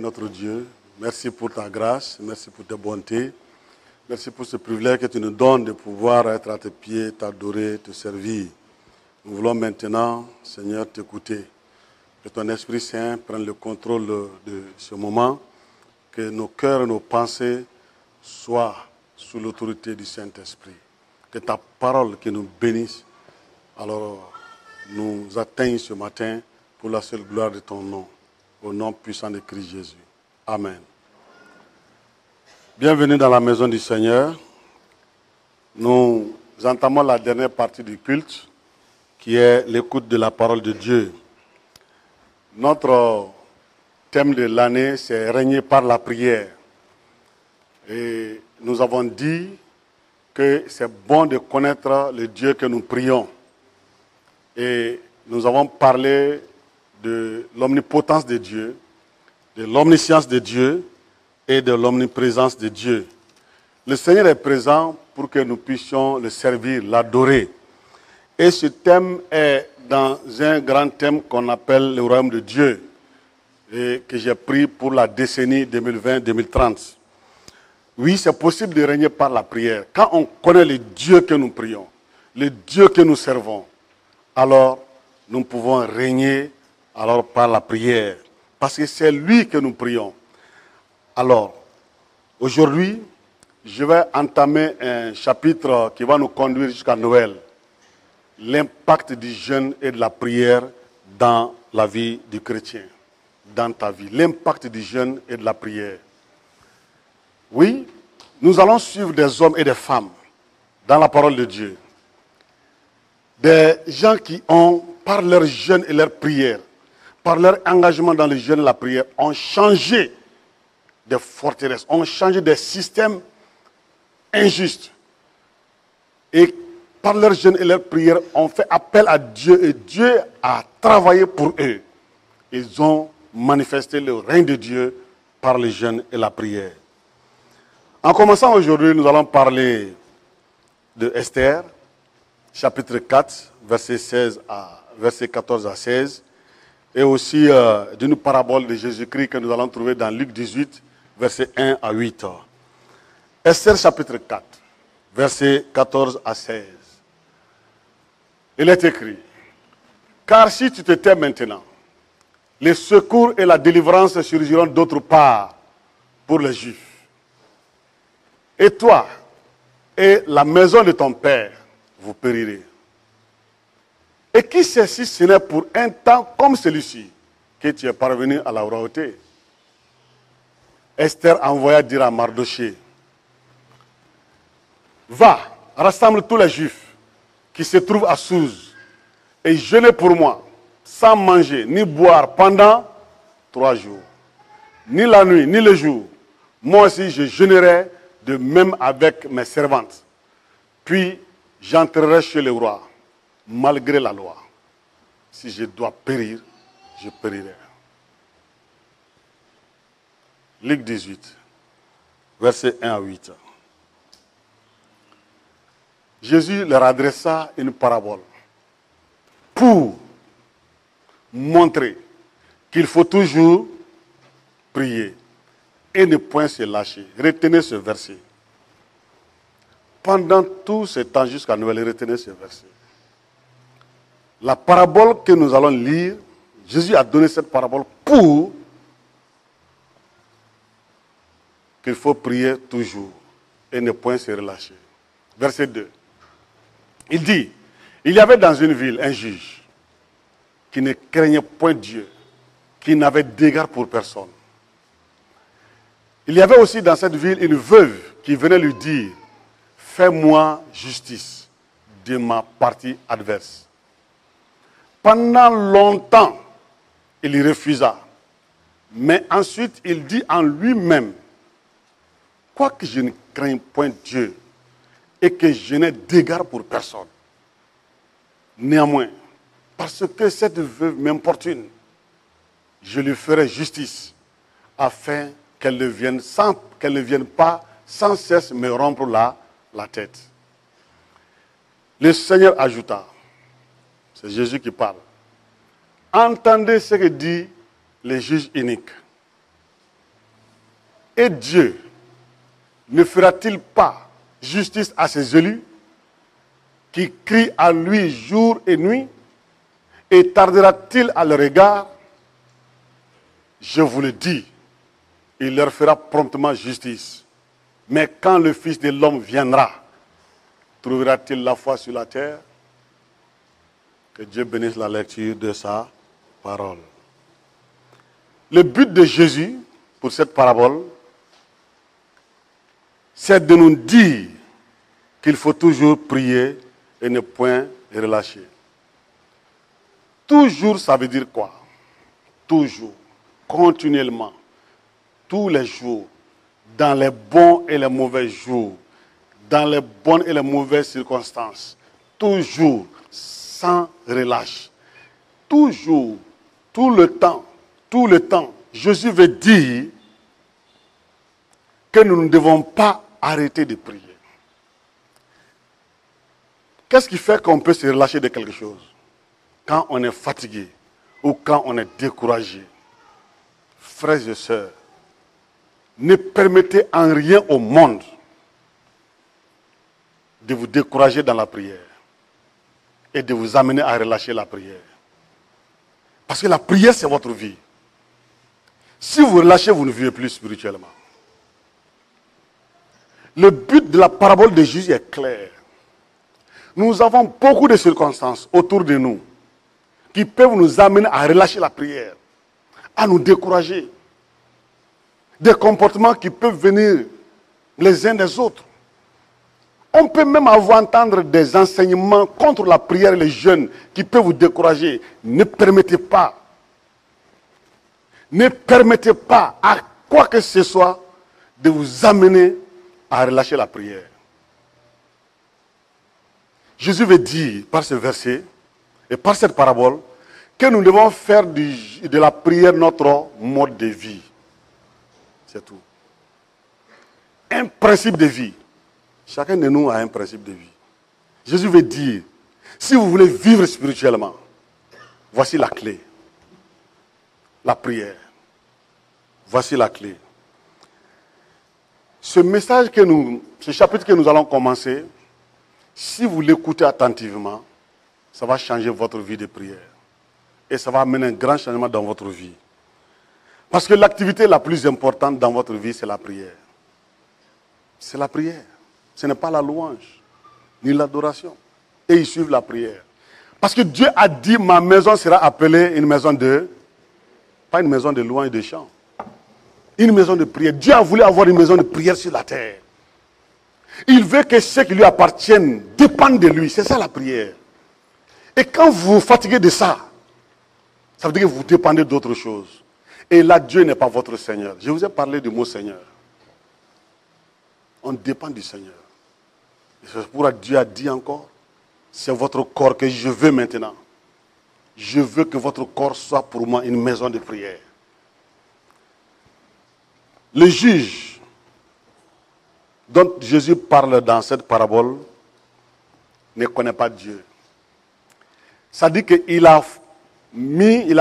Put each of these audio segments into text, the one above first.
notre Dieu. Merci pour ta grâce, merci pour ta bonté. Merci pour ce privilège que tu nous donnes de pouvoir être à tes pieds, t'adorer, te servir. Nous voulons maintenant, Seigneur, t'écouter. Que ton Esprit Saint prenne le contrôle de ce moment. Que nos cœurs et nos pensées soient sous l'autorité du Saint-Esprit. Que ta parole qui nous bénisse, alors nous atteigne ce matin pour la seule gloire de ton nom. Au nom puissant de Christ Jésus. Amen. Bienvenue dans la maison du Seigneur. Nous entamons la dernière partie du culte, qui est l'écoute de la parole de Dieu. Notre thème de l'année, c'est régner par la prière. Et nous avons dit que c'est bon de connaître le Dieu que nous prions. Et nous avons parlé de l'omnipotence de Dieu, de l'omniscience de Dieu et de l'omniprésence de Dieu. Le Seigneur est présent pour que nous puissions le servir, l'adorer. Et ce thème est dans un grand thème qu'on appelle le royaume de Dieu, et que j'ai pris pour la décennie 2020-2030. Oui, c'est possible de régner par la prière. Quand on connaît le Dieu que nous prions, le Dieu que nous servons, alors nous pouvons régner par la prière. Parce que c'est lui que nous prions. Alors, aujourd'hui, je vais entamer un chapitre qui va nous conduire jusqu'à Noël. L'impact du jeûne et de la prière dans la vie du chrétien, dans ta vie. L'impact du jeûne et de la prière. Oui, nous allons suivre des hommes et des femmes dans la parole de Dieu. Des gens qui ont, par leur jeûne et leur prière, par leur engagement dans le jeûne et la prière, ont changé des forteresses, ont changé des systèmes injustes. Et par leur jeûne et leur prière, ont fait appel à Dieu et Dieu a travaillé pour eux. Ils ont manifesté le règne de Dieu par le jeûne et la prière. En commençant aujourd'hui, nous allons parler de Esther, chapitre 4, verset 14 à 16, et aussi d'une parabole de Jésus-Christ que nous allons trouver dans Luc 18, verset 1 à 8. Esther, chapitre 4, verset 14 à 16. Il est écrit, « Car si tu te tais maintenant, les secours et la délivrance surgiront d'autre part pour les Juifs. Et toi et la maison de ton père, vous périrez. Et qui sait si ce n'est pour un temps comme celui-ci que tu es parvenu à la royauté. » Esther envoya dire à Mardoché, « Va, rassemble tous les Juifs qui se trouvent à Souz et jeûnez pour moi, sans manger ni boire pendant 3 jours. Ni la nuit, ni le jour. Moi aussi, je jeûnerai de même avec mes servantes. Puis, j'entrerai chez le roi, malgré la loi. Si je dois périr, je périrai. » Luc 18, versets 1 à 8. Jésus leur adressa une parabole pour montrer qu'il faut toujours prier et ne point se lâcher. Retenez ce verset. Pendant tout ce temps jusqu'à Noël, retenez ce verset. La parabole que nous allons lire, Jésus a donné cette parabole pour qu'il faut prier toujours et ne point se relâcher. Verset 2. Il dit, il y avait dans une ville un juge qui ne craignait point Dieu, qui n'avait d'égard pour personne. Il y avait aussi dans cette ville une veuve qui venait lui dire, fais-moi justice de ma partie adverse. Pendant longtemps, il y refusa. Mais ensuite, il dit en lui-même, quoique je ne craigne point Dieu et que je n'ai d'égard pour personne, néanmoins, parce que cette veuve m'importune, je lui ferai justice afin qu'elle ne vienne pas sans cesse me rompre la tête. Le Seigneur ajouta, c'est Jésus qui parle, entendez ce que dit le juge inique. Et Dieu ne fera-t-il pas justice à ses élus qui crient à lui jour et nuit? Et tardera-t-il à leur égard? Je vous le dis, il leur fera promptement justice. Mais quand le Fils de l'homme viendra, trouvera-t-il la foi sur la terre? Que Dieu bénisse la lecture de sa parole. Le but de Jésus pour cette parabole, c'est de nous dire qu'il faut toujours prier et ne point relâcher. Toujours, ça veut dire quoi? Toujours, continuellement, tous les jours, dans les bons et les mauvais jours, dans les bonnes et les mauvaises circonstances, toujours, sans relâche, toujours, tout le temps, Jésus veut dire que nous ne devons pas arrêter de prier. Qu'est-ce qui fait qu'on peut se relâcher de quelque chose? Quand on est fatigué ou quand on est découragé. Frères et sœurs, ne permettez en rien au monde de vous décourager dans la prière et de vous amener à relâcher la prière. Parce que la prière, c'est votre vie. Si vous relâchez, vous ne vivez plus spirituellement. Le but de la parabole de Jésus est clair. Nous avons beaucoup de circonstances autour de nous qui peuvent nous amener à relâcher la prière, à nous décourager. Des comportements qui peuvent venir les uns des autres. On peut même entendre des enseignements contre la prière et les jeunes qui peuvent vous décourager. Ne permettez pas à quoi que ce soit de vous amener à relâcher la prière. Jésus veut dire par ce verset et par cette parabole que nous devons faire de la prière notre mode de vie. C'est tout. Un principe de vie. Chacun de nous a un principe de vie. Jésus veut dire, si vous voulez vivre spirituellement, voici la clé. La prière. Voici la clé. Ce chapitre que nous allons commencer, si vous l'écoutez attentivement, ça va changer votre vie de prière. Et ça va amener un grand changement dans votre vie. Parce que l'activité la plus importante dans votre vie, c'est la prière. C'est la prière. Ce n'est pas la louange, ni l'adoration. Et ils suivent la prière. Parce que Dieu a dit, ma maison sera appelée une maison de... Pas une maison de louange et de chant. Une maison de prière. Dieu a voulu avoir une maison de prière sur la terre. Il veut que ceux qui lui appartiennent dépendent de lui. C'est ça la prière. Et quand vous vous fatiguez de ça, ça veut dire que vous dépendez d'autre chose. Et là, Dieu n'est pas votre Seigneur. Je vous ai parlé du mot Seigneur. On dépend du Seigneur. Et c'est pourquoi Dieu a dit encore, c'est votre corps que je veux maintenant. Je veux que votre corps soit pour moi une maison de prière. Le juge dont Jésus parle dans cette parabole ne connaît pas Dieu. Ça dit qu'il a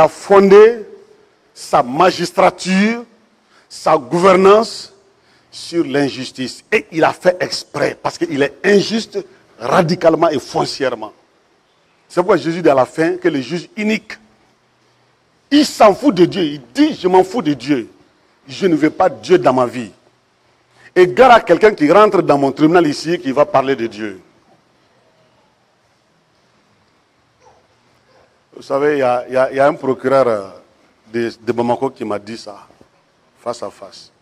fondé sa magistrature, sa gouvernance sur l'injustice. Et il a fait exprès, parce qu'il est injuste radicalement et foncièrement. C'est pourquoi Jésus dit à la fin que le juge unique, il s'en fout de Dieu. Il dit, je m'en fous de Dieu. Je ne veux pas Dieu dans ma vie. Et gare à quelqu'un qui rentre dans mon tribunal ici, qui va parler de Dieu. Vous savez, il y a un procureur de Bamako qui m'a dit ça, face à face.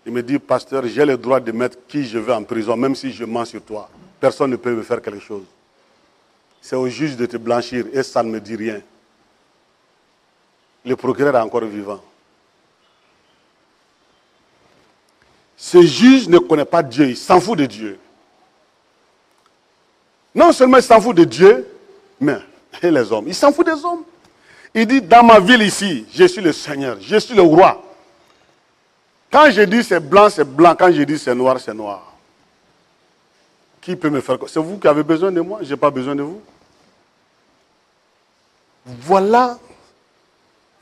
Il me dit, pasteur, j'ai le droit de mettre qui je veux en prison, même si je mens sur toi. Personne ne peut me faire quelque chose. C'est au juge de te blanchir et ça ne me dit rien. Le procureur est encore vivant. Ce juge ne connaît pas Dieu, il s'en fout de Dieu. Non seulement il s'en fout de Dieu, mais et les hommes, il s'en fout des hommes. Il dit, dans ma ville ici, je suis le Seigneur, je suis le roi. Quand je dis c'est blanc, c'est blanc. Quand je dis c'est noir, c'est noir. Qui peut me faire quoi? C'est vous qui avez besoin de moi, je n'ai pas besoin de vous.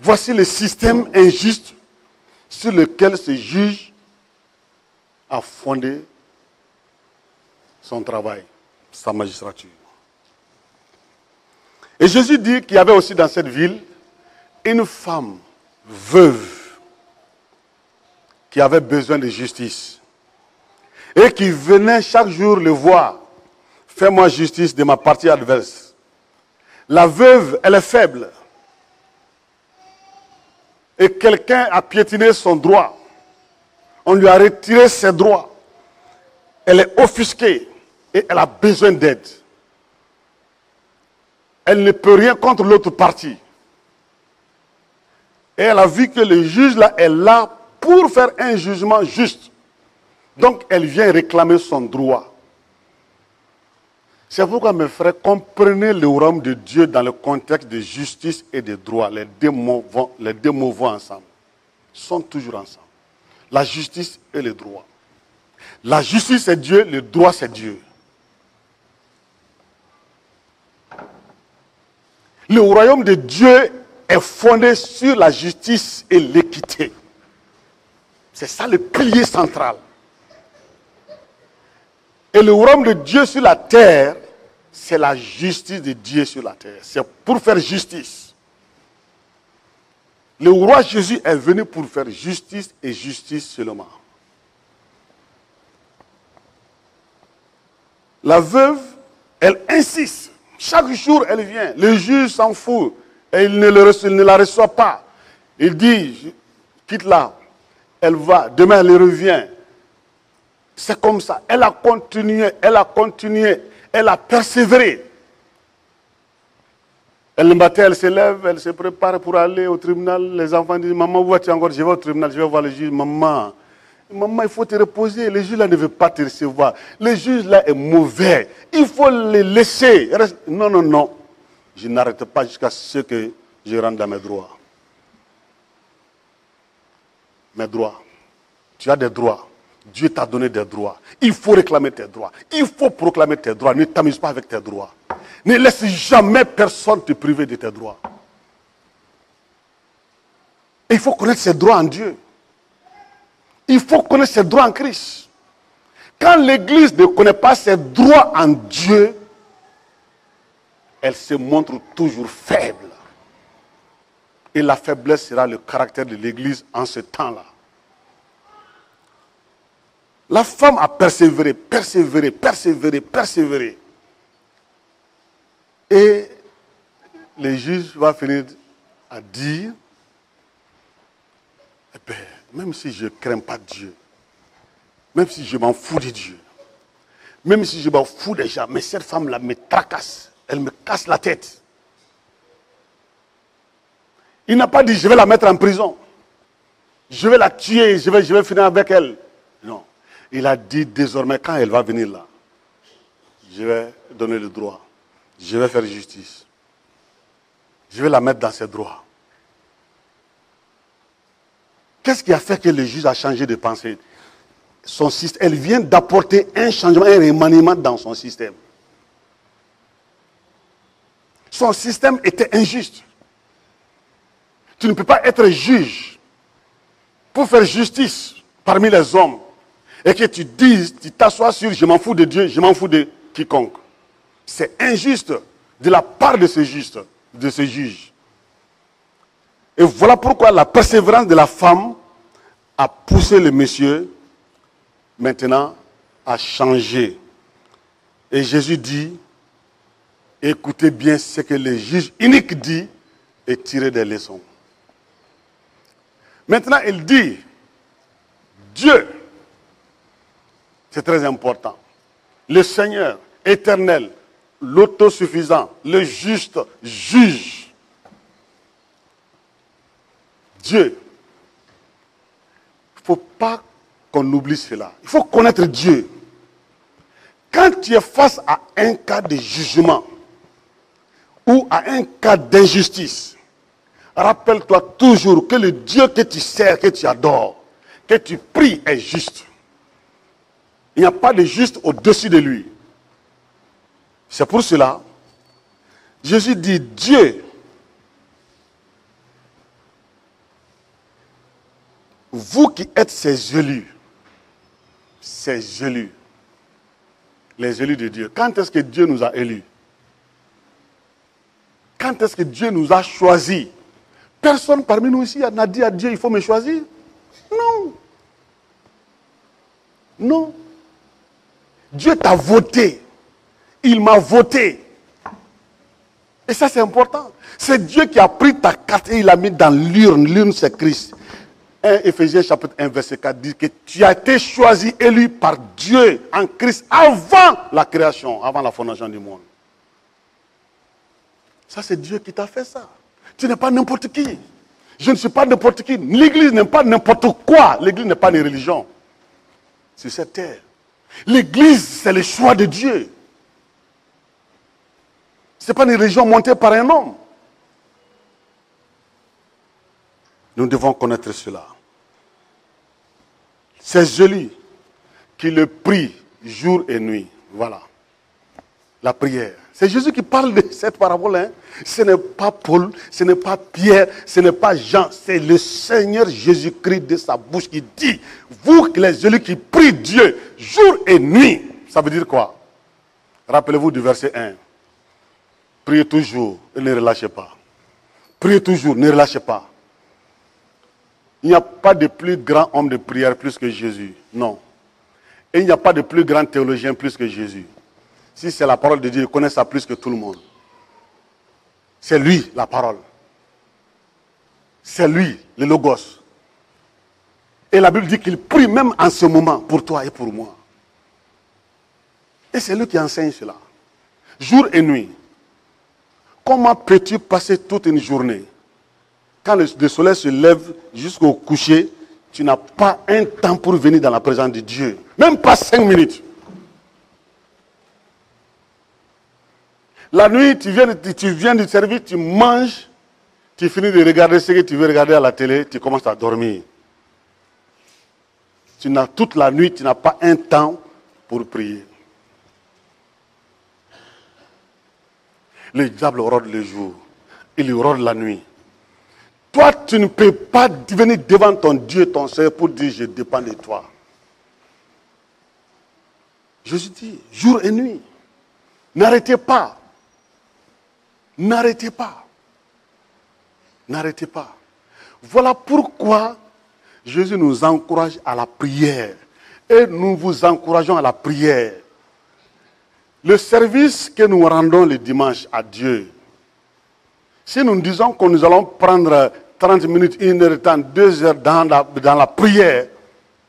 Voici le système injuste sur lequel ce juge a fondé son travail, sa magistrature. Et Jésus dit qu'il y avait aussi dans cette ville une femme veuve qui avait besoin de justice et qui venait chaque jour le voir. Fais-moi justice de ma partie adverse. La veuve, elle est faible. Et quelqu'un a piétiné son droit. On lui a retiré ses droits. Elle est offusquée et elle a besoin d'aide. Elle ne peut rien contre l'autre partie. Et elle a vu que le juge là est là pour faire un jugement juste. Donc elle vient réclamer son droit. C'est pourquoi mes frères, comprenez le royaume de Dieu dans le contexte de justice et de droit. Les deux mots vont ensemble. Ils sont toujours ensemble. La justice et le droit. La justice c'est Dieu, le droit c'est Dieu. Le royaume de Dieu est fondé sur la justice et l'équité. C'est ça le pilier central. Et le royaume de Dieu sur la terre, c'est la justice de Dieu sur la terre. C'est pour faire justice. Le roi Jésus est venu pour faire justice et justice seulement. La veuve, elle insiste. Chaque jour, elle vient. Le juge s'en fout. Et il ne la reçoit pas. Il dit, quitte-la. Elle va. Demain, elle revient. C'est comme ça. Elle a continué. Elle a persévéré. Le matin, elle se lève, elle se prépare pour aller au tribunal. Les enfants disent, maman, où vas-tu encore? Je vais au tribunal, je vais voir le juge. Maman, il faut te reposer. Le juge là ne veut pas te recevoir. Le juge là est mauvais. Il faut le laisser. Non. Je n'arrête pas jusqu'à ce que je rentre dans mes droits. Mes droits. Tu as des droits. Dieu t'a donné des droits. Il faut réclamer tes droits. Il faut proclamer tes droits. Ne t'amuse pas avec tes droits. Ne laisse jamais personne te priver de tes droits. Et il faut connaître ses droits en Dieu. Il faut connaître ses droits en Christ. Quand l'Église ne connaît pas ses droits en Dieu, elle se montre toujours faible. Et la faiblesse sera le caractère de l'Église en ce temps-là. La femme a persévéré. Et le juge va finir à dire, eh bien, même si je ne crains pas Dieu, même si je m'en fous de Dieu, même si je m'en fous des gens, mais cette femme-là me tracasse, elle me casse la tête. Il n'a pas dit, je vais la mettre en prison, je vais la tuer, je vais finir avec elle. Non. Il a dit, désormais, quand elle va venir là, je vais donner le droit, je vais faire justice, je vais la mettre dans ses droits. Qu'est-ce qui a fait que le juge a changé de pensée? Son système, elle vient d'apporter un changement, un remaniement dans son système. Son système était injuste. Tu ne peux pas être juge pour faire justice parmi les hommes et que tu dises, tu t'assois sur je m'en fous de Dieu, je m'en fous de quiconque. C'est injuste de la part de ce juge. Et voilà pourquoi la persévérance de la femme a poussé le monsieur maintenant à changer. Et Jésus dit, écoutez bien ce que le juge unique dit et tirez des leçons. Maintenant, il dit, Dieu, c'est très important, le Seigneur éternel, l'autosuffisant, le juste juge. Dieu. Il ne faut pas qu'on oublie cela. Il faut connaître Dieu. Quand tu es face à un cas de jugement ou à un cas d'injustice, rappelle-toi toujours que le Dieu que tu sers, que tu adores, que tu pries est juste. Il n'y a pas de juste au-dessus de lui. C'est pour cela, Jésus dit, Dieu, vous qui êtes ses élus, ses élus. Les élus de Dieu. Quand est-ce que Dieu nous a élus? Quand est-ce que Dieu nous a choisis? Personne parmi nous ici n'a dit à Dieu, il faut me choisir. Non. Non. Dieu t'a voté. Il m'a voté. Et ça, c'est important. C'est Dieu qui a pris ta carte et il l'a mis dans l'urne. L'urne, c'est Christ. 1 Éphésiens chapitre 1, verset 4 dit que tu as été choisi, élu par Dieu en Christ avant la création, avant la fondation du monde. Ça, c'est Dieu qui t'a fait ça. Tu n'es pas n'importe qui. Je ne suis pas n'importe qui. L'église n'est pas n'importe quoi. L'église n'est pas une religion sur cette terre. L'église, c'est le choix de Dieu. Ce n'est pas une religion montée par un homme. Nous devons connaître cela. C'est Jésus qui le prie jour et nuit. Voilà. La prière. C'est Jésus qui parle de cette parabole. Hein. Ce n'est pas Paul, ce n'est pas Pierre, ce n'est pas Jean. C'est le Seigneur Jésus-Christ de sa bouche qui dit, vous les Jésus qui prient Dieu jour et nuit. Ça veut dire quoi? Rappelez-vous du verset 1. Priez toujours et ne relâchez pas. Priez toujours, ne relâchez pas. Il n'y a pas de plus grand homme de prière plus que Jésus. Non. Et il n'y a pas de plus grand théologien plus que Jésus. Si c'est la parole de Dieu, il connaît ça plus que tout le monde. C'est lui, la parole. C'est lui, le Logos. Et la Bible dit qu'il prie même en ce moment pour toi et pour moi. Et c'est lui qui enseigne cela. Jour et nuit. Comment peux-tu passer toute une journée? Quand le soleil se lève jusqu'au coucher, tu n'as pas un temps pour venir dans la présence de Dieu. Même pas 5 minutes. La nuit, tu viens du service, tu manges, tu finis de regarder ce que tu veux regarder à la télé, tu commences à dormir. Toute la nuit, tu n'as pas un temps pour prier. Le diable rôde le jour, il rôde la nuit. Toi, tu ne peux pas venir devant ton Dieu, ton Seigneur, pour dire je dépends de toi. Jésus dit, jour et nuit, n'arrêtez pas. N'arrêtez pas. N'arrêtez pas. Voilà pourquoi Jésus nous encourage à la prière. Et nous vous encourageons à la prière. Le service que nous rendons le dimanche à Dieu, si nous disons que nous allons prendre 30 minutes, 1 heure de temps, 2 heures dans la prière,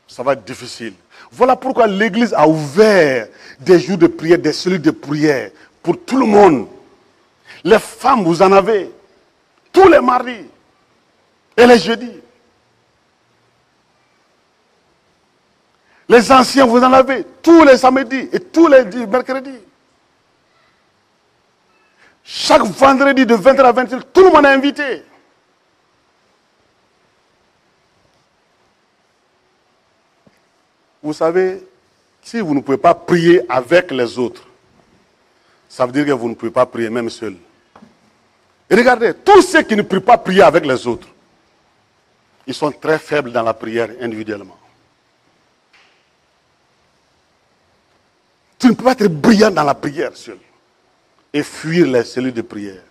ça va être difficile. Voilà pourquoi l'Église a ouvert des jours de prière, des cellules de prière pour tout le monde. Les femmes, vous en avez tous les mardis et les jeudis. Les anciens, vous en avez tous les samedis et tous les mercredis. Chaque vendredi de 20h à 21h, tout le monde est invité. Vous savez, si vous ne pouvez pas prier avec les autres, ça veut dire que vous ne pouvez pas prier même seul. Et regardez, tous ceux qui ne prient pas prier avec les autres, ils sont très faibles dans la prière individuellement. Tu ne peux pas être brillant dans la prière seul et fuir les cellules de prière.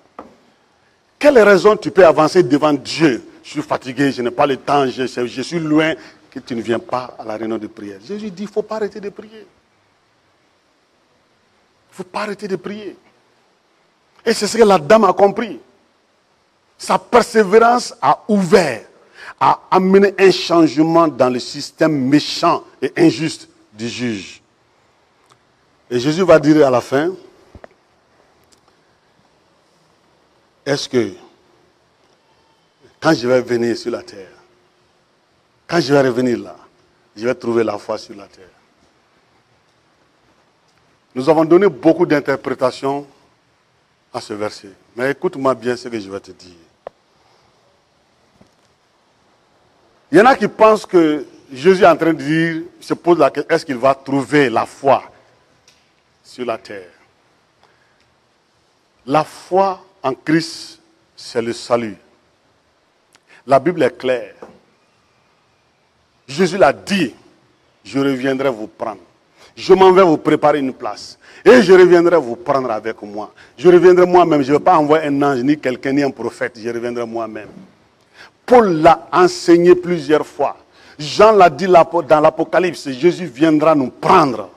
Quelle raison tu peux avancer devant Dieu? Je suis fatigué, je n'ai pas le temps, je suis loin, que tu ne viens pas à la réunion de prière. Jésus dit, il ne faut pas arrêter de prier. Il ne faut pas arrêter de prier. Et c'est ce que la dame a compris. Sa persévérance a ouvert, a amené un changement dans le système méchant et injuste du juge. Et Jésus va dire à la fin, est-ce que quand je vais venir sur la terre, quand je vais revenir là, je vais trouver la foi sur la terre? Nous avons donné beaucoup d'interprétations à ce verset. Mais écoute-moi bien ce que je vais te dire. Il y en a qui pensent que Jésus est en train de dire, se pose la question, est-ce qu'il va trouver la foi sur la terre? La foi en Christ, c'est le salut. La Bible est claire. Jésus l'a dit, je reviendrai vous prendre. Je m'en vais vous préparer une place. Et je reviendrai vous prendre avec moi. Je reviendrai moi-même. Je ne vais pas envoyer un ange, ni quelqu'un, ni un prophète. Je reviendrai moi-même. Paul l'a enseigné plusieurs fois. Jean l'a dit dans l'Apocalypse. Jésus viendra nous prendre.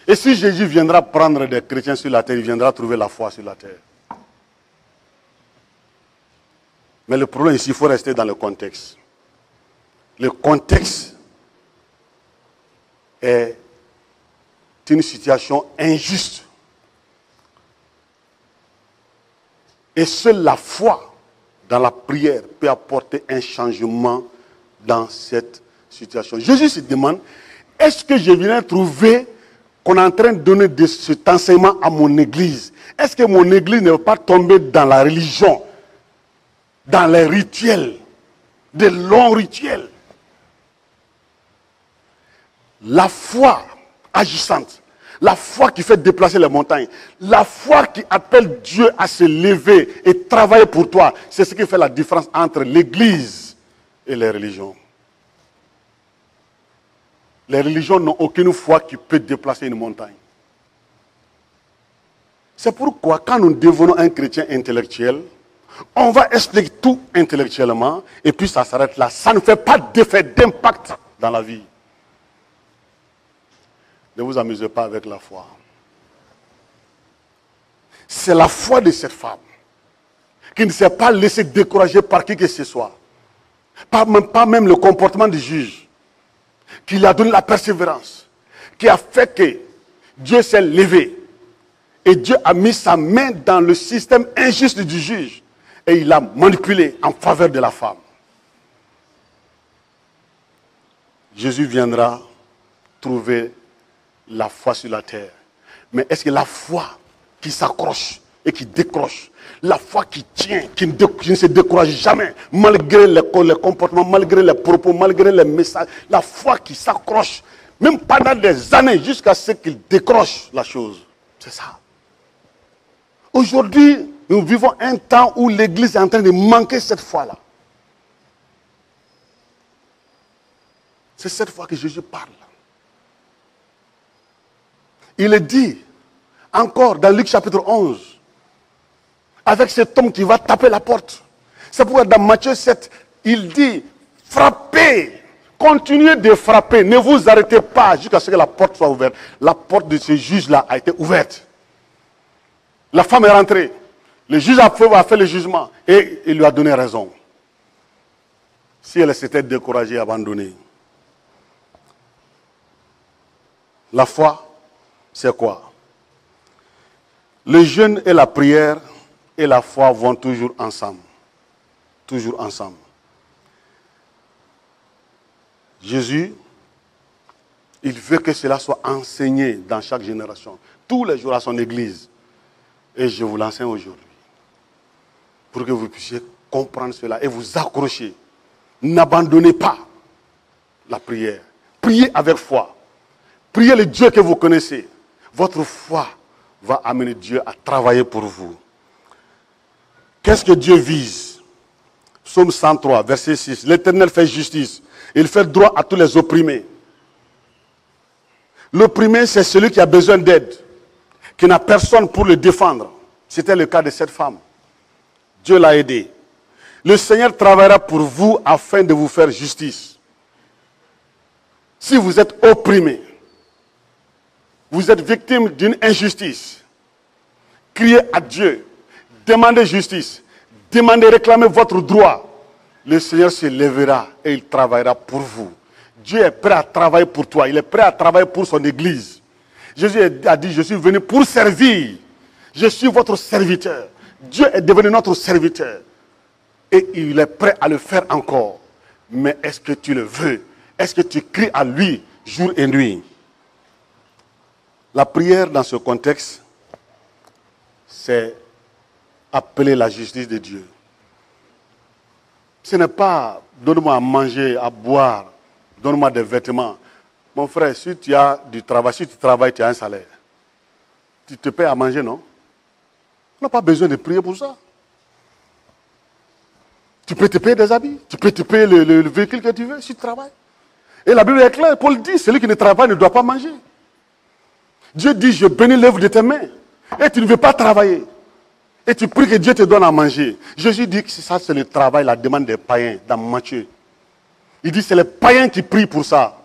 Et si Jésus viendra prendre des chrétiens sur la terre, il viendra trouver la foi sur la terre. Mais le problème ici, il faut rester dans le contexte. Le contexte est une situation injuste. Et seule la foi dans la prière peut apporter un changement dans cette situation. Jésus se demande, est-ce que je viens trouver qu'on est en train de donner cet enseignement à mon église? Est-ce que mon église ne va pas tomber dans la religion, dans les rituels, des longs rituels? La foi agissante, la foi qui fait déplacer les montagnes, la foi qui appelle Dieu à se lever et travailler pour toi, c'est ce qui fait la différence entre l'église et les religions. Les religions n'ont aucune foi qui peut déplacer une montagne. C'est pourquoi quand nous devenons un chrétien intellectuel, on va expliquer tout intellectuellement et puis ça s'arrête là. Ça ne fait pas d'effet, d'impact dans la vie. Ne vous amusez pas avec la foi. C'est la foi de cette femme qui ne s'est pas laissée décourager par qui que ce soit. Pas même le comportement du juge, qui lui a donné la persévérance, qui a fait que Dieu s'est levé et Dieu a mis sa main dans le système injuste du juge et il a manipulé en faveur de la femme. Jésus viendra trouver la foi sur la terre. Mais est-ce que la foi qui s'accroche et qui décroche, la foi qui tient, qui ne se décourage jamais, malgré les comportements, malgré les propos, malgré les messages, la foi qui s'accroche, même pendant des années, jusqu'à ce qu'il décroche la chose. C'est ça. Aujourd'hui, nous vivons un temps où l'Église est en train de manquer cette foi-là. C'est cette foi que Jésus parle. Il est dit, encore dans Luc chapitre 11, avec cet homme qui va taper la porte. C'est pourquoi dans Matthieu 7, il dit, frappez, continuez de frapper, ne vous arrêtez pas jusqu'à ce que la porte soit ouverte. La porte de ce juge-là a été ouverte. La femme est rentrée. Le juge a fait le jugement et il lui a donné raison. Si elle s'était découragée et abandonnée. La foi, c'est quoi? Le jeûne et la prière et la foi vont toujours ensemble. Toujours ensemble. Jésus, il veut que cela soit enseigné dans chaque génération. Tous les jours à son église. Et je vous l'enseigne aujourd'hui. Pour que vous puissiez comprendre cela et vous accrocher. N'abandonnez pas la prière. Priez avec foi. Priez le Dieu que vous connaissez. Votre foi va amener Dieu à travailler pour vous. Qu'est-ce que Dieu vise? Psaume 103, verset 6. L'Éternel fait justice. Il fait droit à tous les opprimés. L'opprimé, c'est celui qui a besoin d'aide, qui n'a personne pour le défendre. C'était le cas de cette femme. Dieu l'a aidé. Le Seigneur travaillera pour vous afin de vous faire justice. Si vous êtes opprimé, vous êtes victime d'une injustice, criez à Dieu, demandez justice, demandez, réclamez votre droit. Le Seigneur se lèvera et il travaillera pour vous. Dieu est prêt à travailler pour toi, il est prêt à travailler pour son église. Jésus a dit, je suis venu pour servir. Je suis votre serviteur. Dieu est devenu notre serviteur. Et il est prêt à le faire encore. Mais est-ce que tu le veux? Est-ce que tu cries à lui jour et nuit? La prière dans ce contexte, c'est appeler la justice de Dieu. Ce n'est pas donne-moi à manger, à boire, donne-moi des vêtements. Mon frère, si tu as du travail, si tu travailles, tu as un salaire. Tu te payes à manger, non? On n'a pas besoin de prier pour ça. Tu peux te payer des habits, tu peux te payer le véhicule que tu veux si tu travailles. Et la Bible est claire, Paul dit, celui qui ne travaille pas ne doit pas manger. Dieu dit, je bénis l'œuvre de tes mains. Et tu ne veux pas travailler. Et tu pries que Dieu te donne à manger. Jésus dit que ça, c'est le travail, la demande des païens dans Matthieu. Il dit, c'est les païens qui prient pour ça.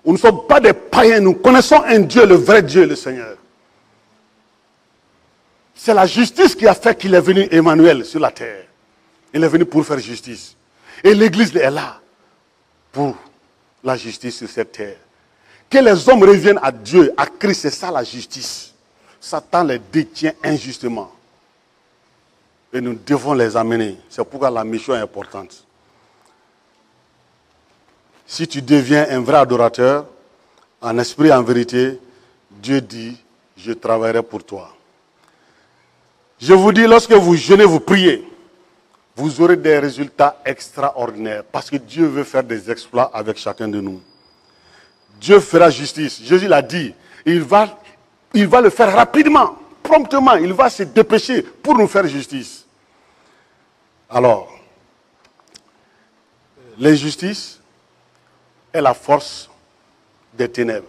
Nous ne sommes pas des païens, nous connaissons un Dieu, le vrai Dieu, le Seigneur. C'est la justice qui a fait qu'il est venu Emmanuel sur la terre. Il est venu pour faire justice. Et l'Église est là pour la justice sur cette terre. Que les hommes reviennent à Dieu, à Christ, c'est ça la justice. Satan les détient injustement. Et nous devons les amener. C'est pourquoi la mission est importante. Si tu deviens un vrai adorateur, en esprit et en vérité, Dieu dit, je travaillerai pour toi. Je vous dis, lorsque vous jeûnez, vous priez, vous aurez des résultats extraordinaires. Parce que Dieu veut faire des exploits avec chacun de nous. Dieu fera justice. Jésus l'a dit. Il va le faire rapidement, promptement. Il va se dépêcher pour nous faire justice. Alors, l'injustice est la force des ténèbres.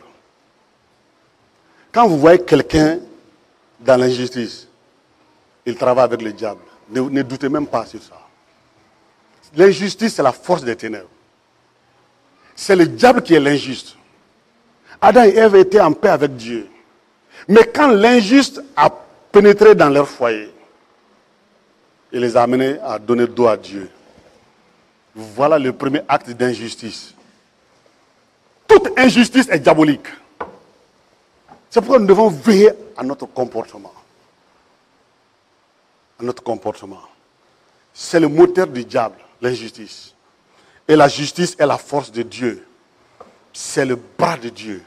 Quand vous voyez quelqu'un dans l'injustice, il travaille avec le diable. Ne doutez même pas sur ça. L'injustice, c'est la force des ténèbres. C'est le diable qui est l'injuste. Adam et Ève étaient en paix avec Dieu. Mais quand l'injuste a pénétré dans leur foyer, il les a amenés à donner dos à Dieu. Voilà le premier acte d'injustice. Toute injustice est diabolique. C'est pourquoi nous devons veiller à notre comportement. À notre comportement. C'est le moteur du diable, l'injustice. Et la justice est la force de Dieu. C'est le bras de Dieu.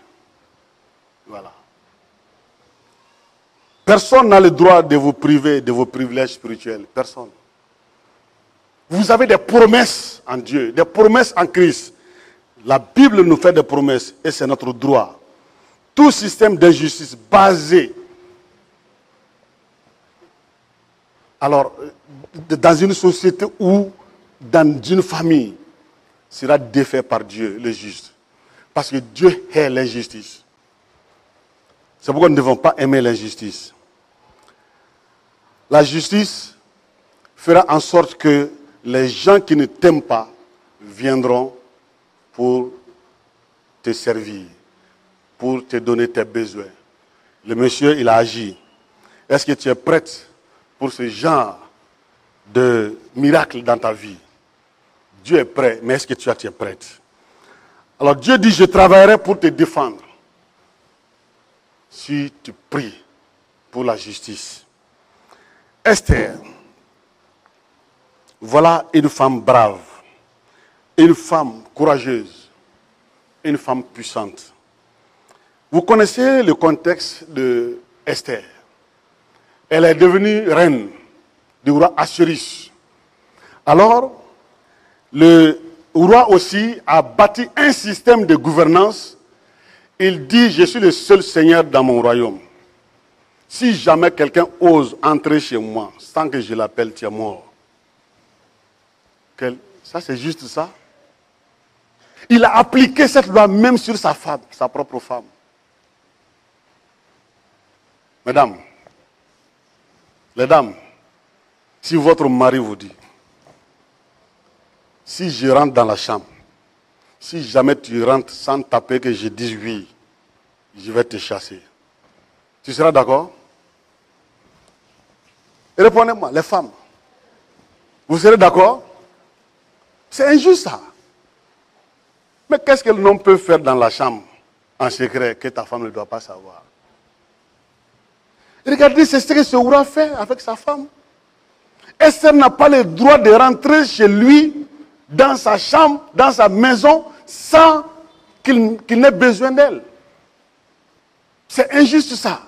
Voilà. Personne n'a le droit de vous priver de vos privilèges spirituels. Personne. Vous avez des promesses en Dieu, des promesses en Christ. La Bible nous fait des promesses et c'est notre droit. Tout système d'injustice basé, alors, dans une société ou dans une famille, sera défait par Dieu, le juste. Parce que Dieu hait l'injustice. C'est pourquoi nous ne devons pas aimer l'injustice. La justice fera en sorte que les gens qui ne t'aiment pas viendront pour te servir, pour te donner tes besoins. Le monsieur, il a agi. Est-ce que tu es prête pour ce genre de miracle dans ta vie? Dieu est prêt, mais est-ce que tu es prête? Alors Dieu dit, je travaillerai pour te défendre. Si tu pries pour la justice. Esther, voilà une femme brave, une femme courageuse, une femme puissante. Vous connaissez le contexte de Esther. Elle est devenue reine du roi Assuérus. Alors, le roi aussi a bâti un système de gouvernance. Il dit, je suis le seul seigneur dans mon royaume. Si jamais quelqu'un ose entrer chez moi sans que je l'appelle, tu es mort. Ça, c'est juste ça. Il a appliqué cette loi même sur sa femme, sa propre femme. Mesdames, les dames, si votre mari vous dit, si je rentre dans la chambre, si jamais tu rentres sans taper que je dise oui, je vais te chasser. Tu seras d'accord? Répondez-moi, les femmes. Vous serez d'accord? C'est injuste ça. Mais qu'est-ce que l'homme peut faire dans la chambre en secret que ta femme ne doit pas savoir? Regardez, c'est ce que ce roi fait avec sa femme. Esther n'a pas le droit de rentrer chez lui, dans sa chambre, dans sa maison, sans qu'il n'ait besoin d'elle. C'est injuste ça.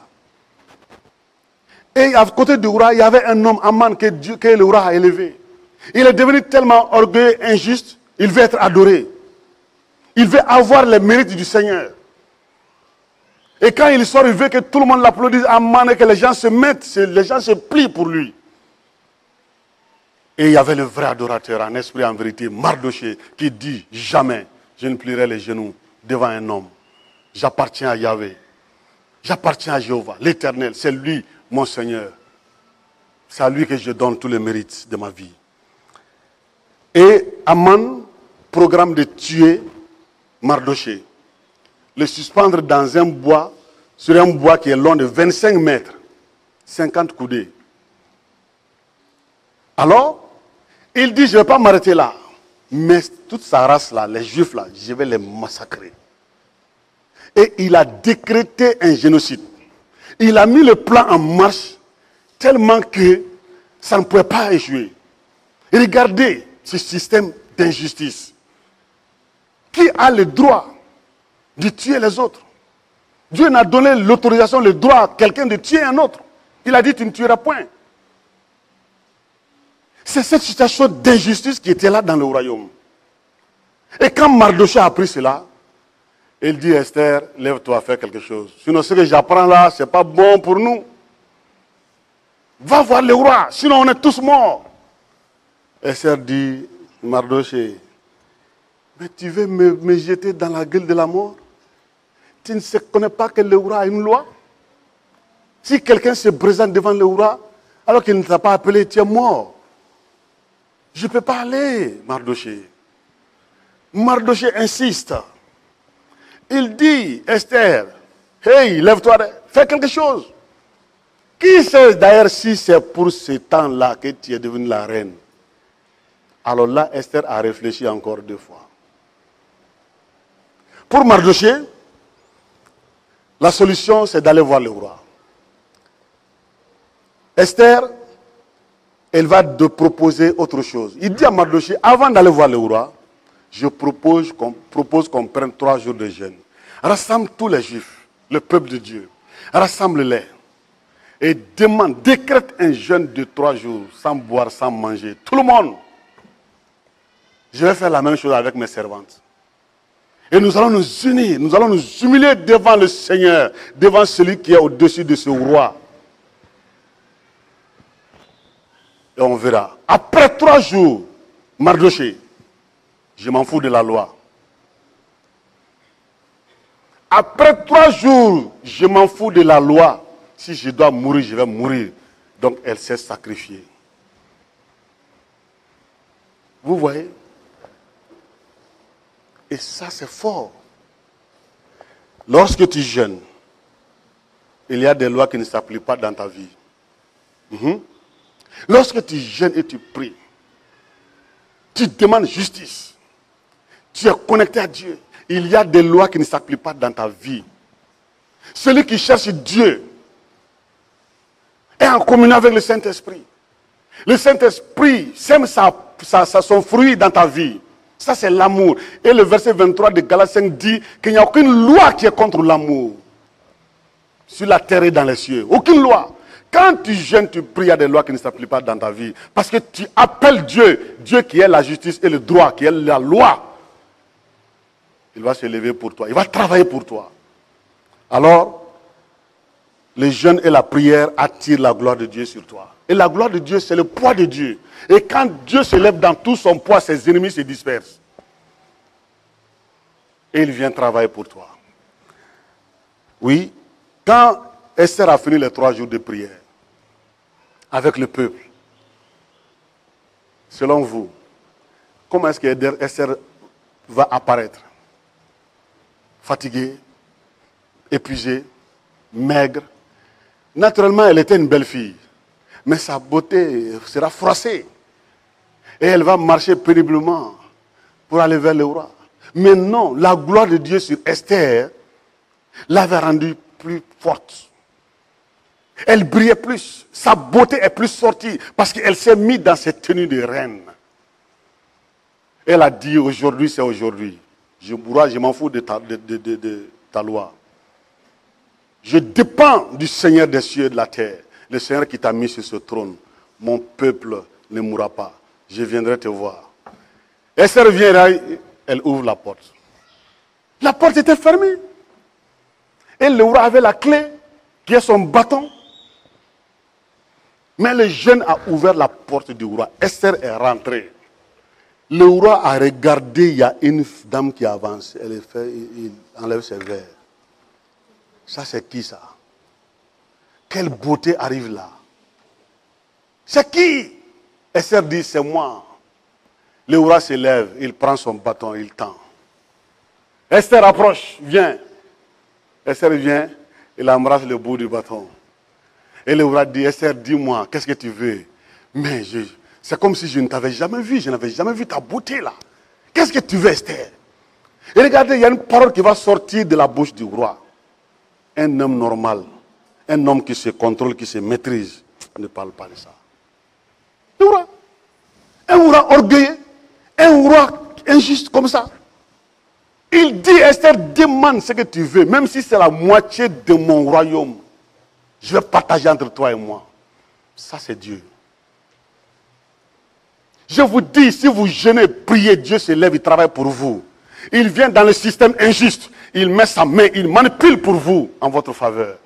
Et à côté du roi, il y avait un homme, Aman, que le roi a élevé. Il est devenu tellement orgueilleux, injuste, il veut être adoré. Il veut avoir les mérites du Seigneur. Et quand il sort, il veut que tout le monde l'applaudisse, Aman, et que les gens se mettent, les gens se plient pour lui. Et il y avait le vrai adorateur en esprit et en vérité, Mardoché, qui dit jamais je ne plierai les genoux devant un homme. J'appartiens à Yahvé. J'appartiens à Jéhovah, l'Éternel. C'est lui, mon Seigneur. C'est à lui que je donne tous les mérites de ma vie. Et Aman programme de tuer Mardoché. Le suspendre dans un bois, sur un bois qui est long de 25 mètres, 50 coudées. Alors, il dit, je ne vais pas m'arrêter là. Mais toute sa race là, les Juifs là, je vais les massacrer. Et il a décrété un génocide. Il a mis le plan en marche tellement que ça ne pouvait pas échouer. Et regardez ce système d'injustice. Qui a le droit de tuer les autres? Dieu n'a donné l'autorisation, le droit à quelqu'un de tuer un autre. Il a dit, tu ne tueras point. C'est cette situation d'injustice qui était là dans le royaume. Et quand Mardoché a appris cela, il dit, Esther, lève-toi, fais quelque chose. Sinon, ce que j'apprends là, ce n'est pas bon pour nous. Va voir le roi, sinon on est tous morts. Esther dit, Mardoché, mais tu veux me jeter dans la gueule de la mort? Tu ne connais pas que le roi a une loi? Si quelqu'un se présente devant le roi, alors qu'il ne t'a pas appelé, tu es mort. Je ne peux pas aller, Mardoché. Mardoché insiste. Il dit, Esther, hey, lève-toi, fais quelque chose. Qui sait d'ailleurs si c'est pour ce temps-là que tu es devenue la reine? Alors là, Esther a réfléchi encore 2 fois. Pour Mardoché, la solution, c'est d'aller voir le roi. Esther, elle va te proposer autre chose. Il dit à Mardoché, avant d'aller voir le roi, je propose qu'on prenne 3 jours de jeûne. Rassemble tous les Juifs, le peuple de Dieu. Rassemble-les. Et décrète un jeûne de 3 jours, sans boire, sans manger. Tout le monde. Je vais faire la même chose avec mes servantes. Et nous allons nous unir, nous allons nous humilier devant le Seigneur, devant celui qui est au-dessus de ce roi. Et on verra. Après 3 jours, Mardoché, je m'en fous de la loi. Après 3 jours, je m'en fous de la loi. Si je dois mourir, je vais mourir. Donc elle s'est sacrifiée. Vous voyez? Et ça, c'est fort. Lorsque tu jeûnes, il y a des lois qui ne s'appliquent pas dans ta vie. Lorsque tu jeûnes et tu pries, tu demandes justice. Tu es connecté à Dieu. Il y a des lois qui ne s'appliquent pas dans ta vie. Celui qui cherche Dieu est en communion avec le Saint-Esprit. Le Saint-Esprit sème son fruit dans ta vie. Ça, c'est l'amour. Et le verset 23 de Galates 5 dit qu'il n'y a aucune loi qui est contre l'amour. Sur la terre et dans les cieux. Aucune loi. Quand tu jeûnes, tu pries, il y a des lois qui ne s'appliquent pas dans ta vie. Parce que tu appelles Dieu. Dieu qui est la justice et le droit, qui est la loi. Il va se lever pour toi. Il va travailler pour toi. Alors, le jeûne et la prière attirent la gloire de Dieu sur toi. Et la gloire de Dieu, c'est le poids de Dieu. Et quand Dieu se lève dans tout son poids, ses ennemis se dispersent. Et il vient travailler pour toi. Oui, quand Esther a fini les 3 jours de prière avec le peuple, selon vous, comment est-ce que Esther va apparaître? Fatiguée, épuisée, maigre. Naturellement, elle était une belle fille. Mais sa beauté sera froissée. Et elle va marcher péniblement pour aller vers le roi. Mais non, la gloire de Dieu sur Esther l'avait rendue plus forte. Elle brillait plus. Sa beauté est plus sortie parce qu'elle s'est mise dans cette tenue de reine. Elle a dit, aujourd'hui, c'est aujourd'hui. Je m'en fous de ta loi. Je dépends du Seigneur des cieux et de la terre. Le Seigneur qui t'a mis sur ce trône. Mon peuple ne mourra pas. Je viendrai te voir. Esther vient là, elle ouvre la porte. La porte était fermée. Et le roi avait la clé, qui est son bâton. Mais le jeune a ouvert la porte du roi. Esther est rentrée. Le roi a regardé, il y a une dame qui avance, il enlève ses verres. Ça, c'est qui ça? Quelle beauté arrive là? C'est qui? Esther dit, c'est moi. Le roi se lève, il prend son bâton, il tend. Esther approche, viens. Esther vient, il embrasse le bout du bâton. Et le roi dit, Esther, dis-moi, qu'est-ce que tu veux? Mais c'est comme si je ne t'avais jamais vu, je n'avais jamais vu ta beauté là. Qu'est-ce que tu veux, Esther? Et regardez, il y a une parole qui va sortir de la bouche du roi. Un homme normal, un homme qui se contrôle, qui se maîtrise, ne parle pas de ça. Le roi. Un roi orgueilleux, un roi injuste comme ça. Il dit, Esther, demande ce que tu veux, même si c'est la moitié de mon royaume. Je vais partager entre toi et moi. Ça, c'est Dieu. Je vous dis, si vous jeûnez, priez, Dieu se lève, il travaille pour vous. Il vient dans le système injuste, il met sa main, il manipule pour vous en votre faveur.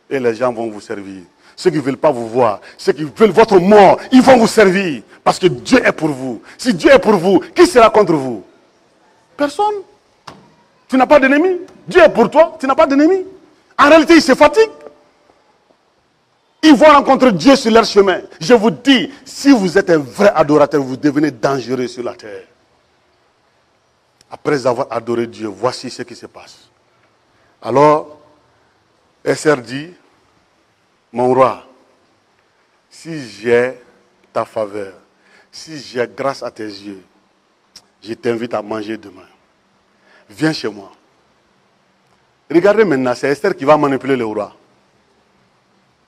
Et les gens vont vous servir. Ceux qui ne veulent pas vous voir, ceux qui veulent votre mort, ils vont vous servir. Parce que Dieu est pour vous. Si Dieu est pour vous, qui sera contre vous? Personne. Tu n'as pas d'ennemi. Dieu est pour toi, tu n'as pas d'ennemi. En réalité, ils se fatiguent. Ils vont rencontrer Dieu sur leur chemin. Je vous dis, si vous êtes un vrai adorateur, vous devenez dangereux sur la terre. Après avoir adoré Dieu, voici ce qui se passe. Alors, Esther dit, mon roi, si j'ai ta faveur, si j'ai grâce à tes yeux, je t'invite à manger demain. Viens chez moi. Regardez maintenant, c'est Esther qui va manipuler le roi.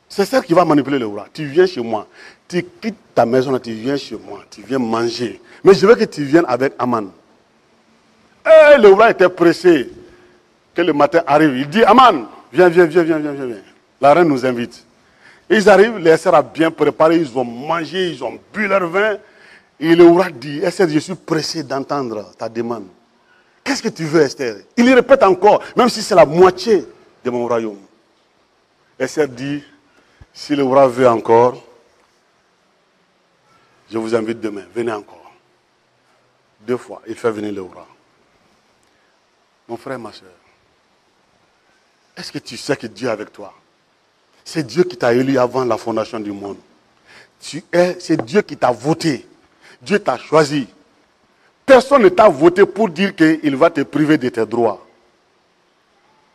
C'est Esther qui va manipuler le roi. Tu viens chez moi. Tu quittes ta maison, tu viens chez moi. Tu viens manger. Mais je veux que tu viennes avec Aman. Et le roi était pressé que le matin arrive. Il dit, Aman, viens. La reine nous invite. Ils arrivent, les Esther a bien préparé, ils ont mangé, ils ont bu leur vin. Et le roi dit, Esther, je suis pressé d'entendre ta demande. Qu'est-ce que tu veux, Esther? Il y répète encore, même si c'est la moitié de mon royaume. Esther dit, si le roi veut encore, je vous invite demain, venez encore. 2 fois, il fait venir le roi. Mon frère, ma soeur, est-ce que tu sais que Dieu est avec toi? C'est Dieu qui t'a élu avant la fondation du monde. C'est Dieu qui t'a voté. Dieu t'a choisi. Personne ne t'a voté pour dire qu'il va te priver de tes droits.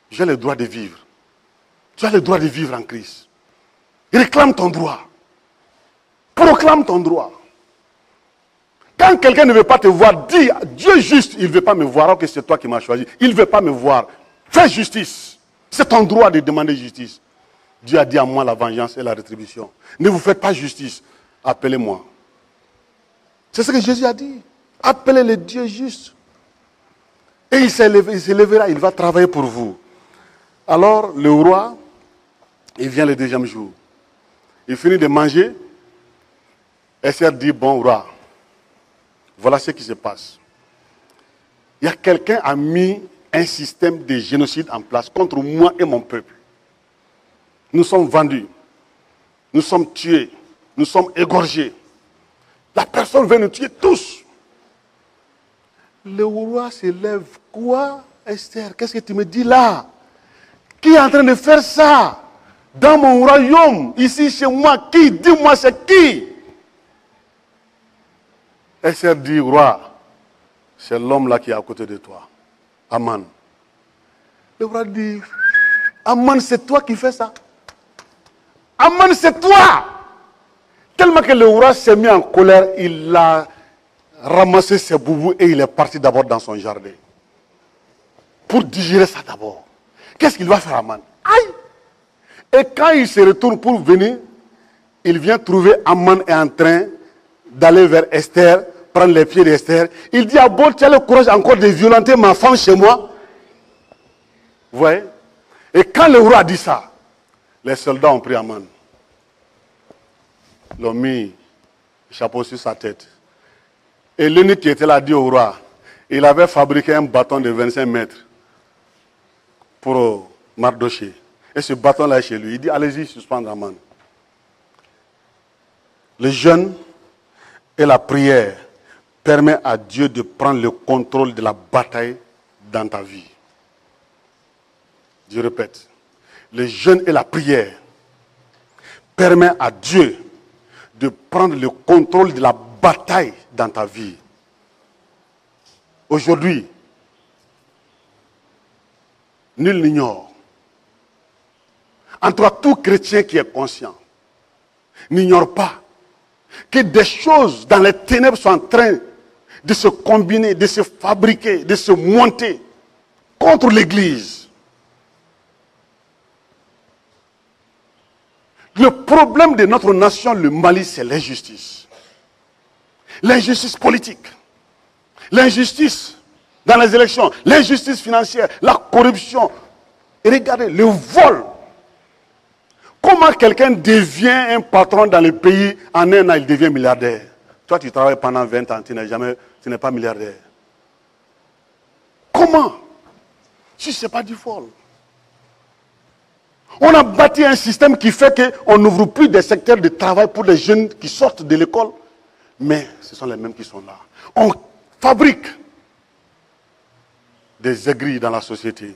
J'ai le droit de vivre. Tu as le droit de vivre en Christ. Réclame ton droit. Proclame ton droit. Quand quelqu'un ne veut pas te voir, dis, Dieu juste, il ne veut pas me voir, alors que c'est toi qui m'as choisi. Il ne veut pas me voir. Fais justice. C'est ton droit de demander justice. Dieu a dit à moi la vengeance et la rétribution. Ne vous faites pas justice. Appelez-moi. C'est ce que Jésus a dit. Appelez le Dieu juste. Et il s'élèvera, il va travailler pour vous. Alors, le roi, il vient le 2e jour. Il finit de manger. Esther dit, bon roi, voilà ce qui se passe. Il y a quelqu'un qui a mis un système de génocide en place contre moi et mon peuple. Nous sommes vendus. Nous sommes tués. Nous sommes égorgés. La personne veut nous tuer tous. Le roi se lève. Quoi, Esther? Qu'est-ce que tu me dis là? Qui est en train de faire ça? Dans mon royaume, ici chez moi, qui? Dis-moi, c'est qui? Esther dit, roi, c'est l'homme là qui est à côté de toi. Aman. Le roi dit, Aman, c'est toi qui fais ça? Aman, c'est toi! Tellement que le roi s'est mis en colère, il a ramassé ses boubous et il est parti d'abord dans son jardin. Pour digérer ça d'abord. Qu'est-ce qu'il va faire, Aman? Aïe! Et quand il se retourne pour venir, il vient trouver Aman est en train d'aller vers Esther, prendre les pieds d'Esther. Il dit, ah bon, tu as le courage encore de violenter ma femme chez moi? Vous voyez? Et quand le roi a dit ça, les soldats ont pris Aman. L'ont mis le chapeau sur sa tête. Et l'unique qui était là dit au roi, il avait fabriqué un bâton de 25 mètres pour Mardoché. Et ce bâton-là est chez lui. Il dit, allez-y, suspendre Aman. Le jeûne et la prière permet à Dieu de prendre le contrôle de la bataille dans ta vie. Je répète, le jeûne et la prière permettent à Dieu de prendre le contrôle de la bataille dans ta vie. Aujourd'hui, nul n'ignore. En tout cas, tout chrétien qui est conscient n'ignore pas que des choses dans les ténèbres sont en train de se combiner, de se fabriquer, de se monter contre l'Église. Le problème de notre nation, le Mali, c'est l'injustice. L'injustice politique. L'injustice dans les élections. L'injustice financière. La corruption. Et regardez, le vol. Comment quelqu'un devient un patron dans le pays, en un an, il devient milliardaire. Toi, tu travailles pendant 20 ans, tu n'es pas milliardaire. Comment? Si ce n'est pas du vol. On a bâti un système qui fait qu'on n'ouvre plus des secteurs de travail pour les jeunes qui sortent de l'école. Mais ce sont les mêmes qui sont là. On fabrique des aigris dans la société.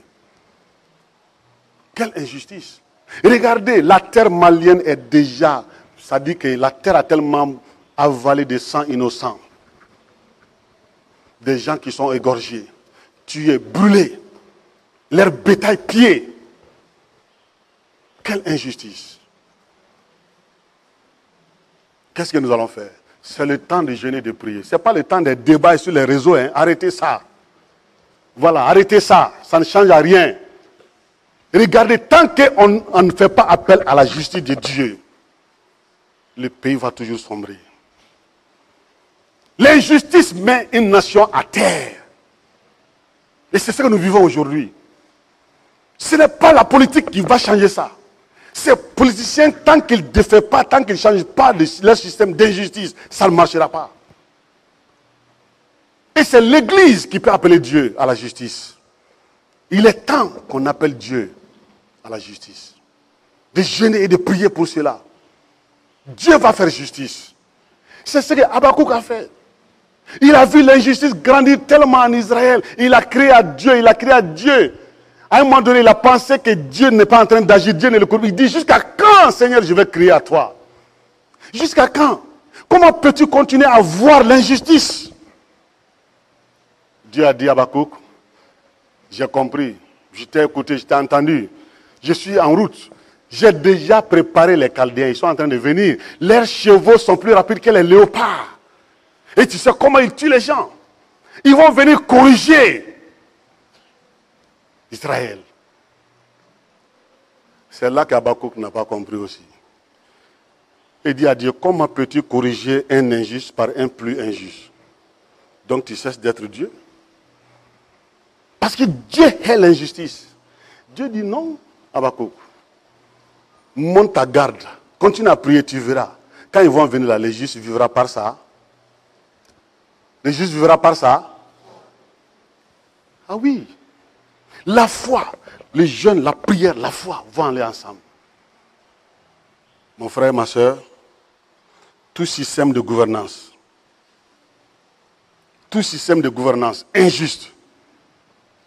Quelle injustice. Regardez, la terre malienne est déjà, ça dit que la terre a tellement avalé de sang innocent. Des gens qui sont égorgés, tués, brûlés, leur bétail pillé. Quelle injustice. Qu'est-ce que nous allons faire? C'est le temps de jeûner et de prier. Ce n'est pas le temps des débats sur les réseaux. Hein. Arrêtez ça. Voilà, arrêtez ça. Ça ne change à rien. Regardez, tant qu'on ne fait pas appel à la justice de Dieu, le pays va toujours sombrer. L'injustice met une nation à terre. Et c'est ce que nous vivons aujourd'hui. Ce n'est pas la politique qui va changer ça. Ces politiciens, tant qu'ils ne défient pas, tant qu'ils ne changent pas leur système d'injustice, ça ne marchera pas. Et c'est l'Église qui peut appeler Dieu à la justice. Il est temps qu'on appelle Dieu à la justice. De jeûner et de prier pour cela. Dieu va faire justice. C'est ce que Habakkuk a fait. Il a vu l'injustice grandir tellement en Israël. Il a crié à Dieu, il a crié à Dieu. À un moment donné, il a pensé que Dieu n'est pas en train d'agir, Dieu ne le comprend. Il dit, jusqu'à quand, Seigneur, je vais crier à toi? Jusqu'à quand? Comment peux-tu continuer à voir l'injustice? Dieu a dit à Habakkuk, j'ai compris, je t'ai écouté, je t'ai entendu. Je suis en route. J'ai déjà préparé les Chaldéens, ils sont en train de venir. Leurs chevaux sont plus rapides que les léopards. Et tu sais comment ils tuent les gens? Ils vont venir corriger Israël. C'est là qu'Habakkuk n'a pas compris aussi. Il dit à Dieu, comment peux-tu corriger un injuste par un plus injuste? Donc tu cesses d'être Dieu? Parce que Dieu est l'injustice. Dieu dit non, Habakkuk. Monte ta garde. Continue à prier, tu verras. Quand ils vont venir là, le juste vivra par ça. Le juste vivra par ça. Ah oui. La foi, les jeûnes, la prière, la foi vont aller ensemble. Mon frère, ma soeur, tout système de gouvernance injuste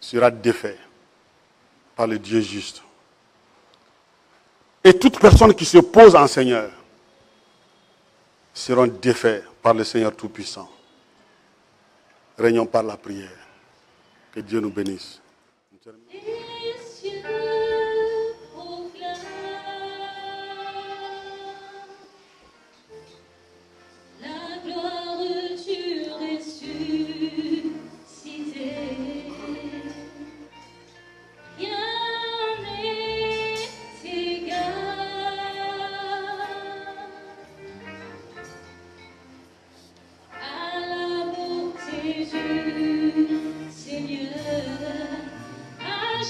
sera défait par le Dieu juste. Et toute personne qui se pose en Seigneur seront défaits par le Seigneur Tout-Puissant. Régnons par la prière. Que Dieu nous bénisse. Seigneur, à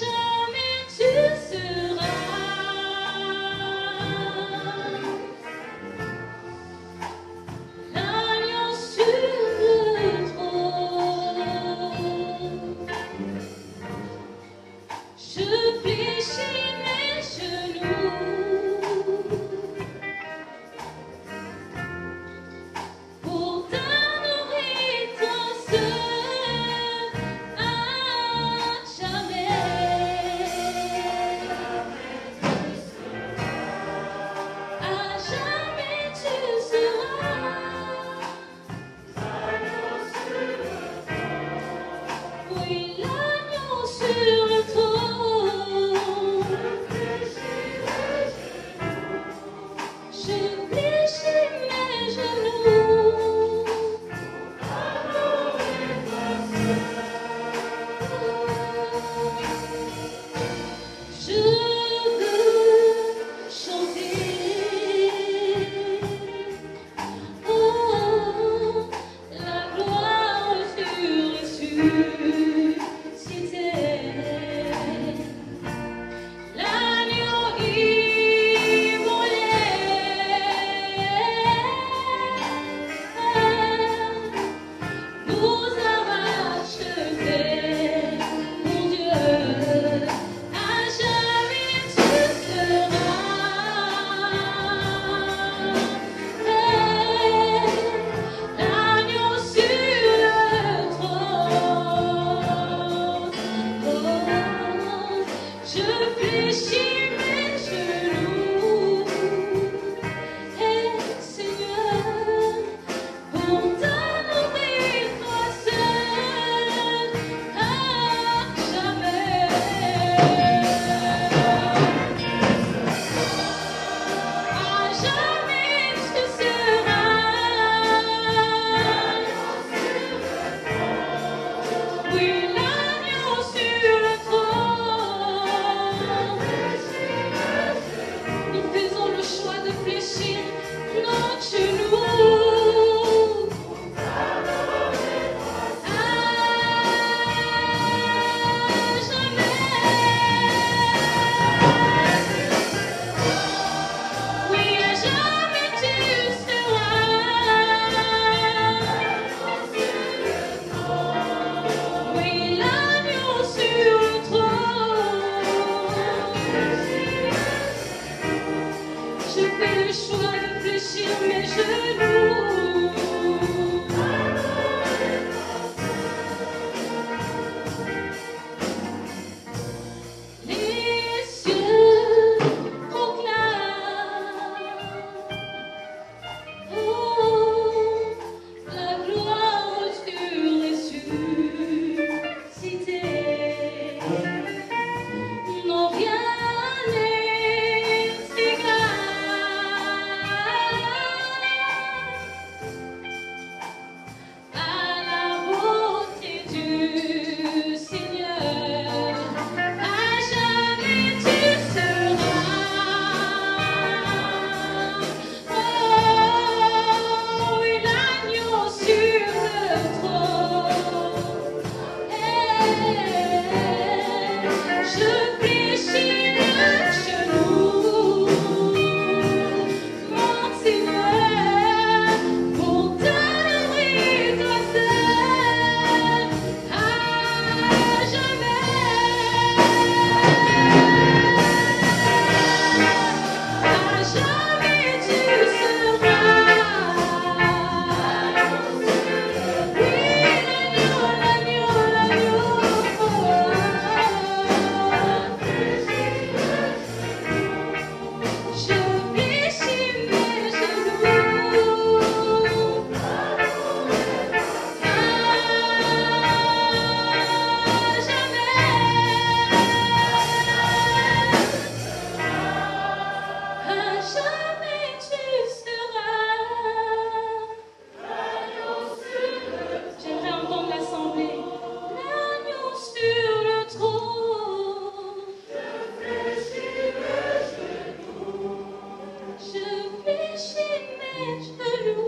ficher mes genoux.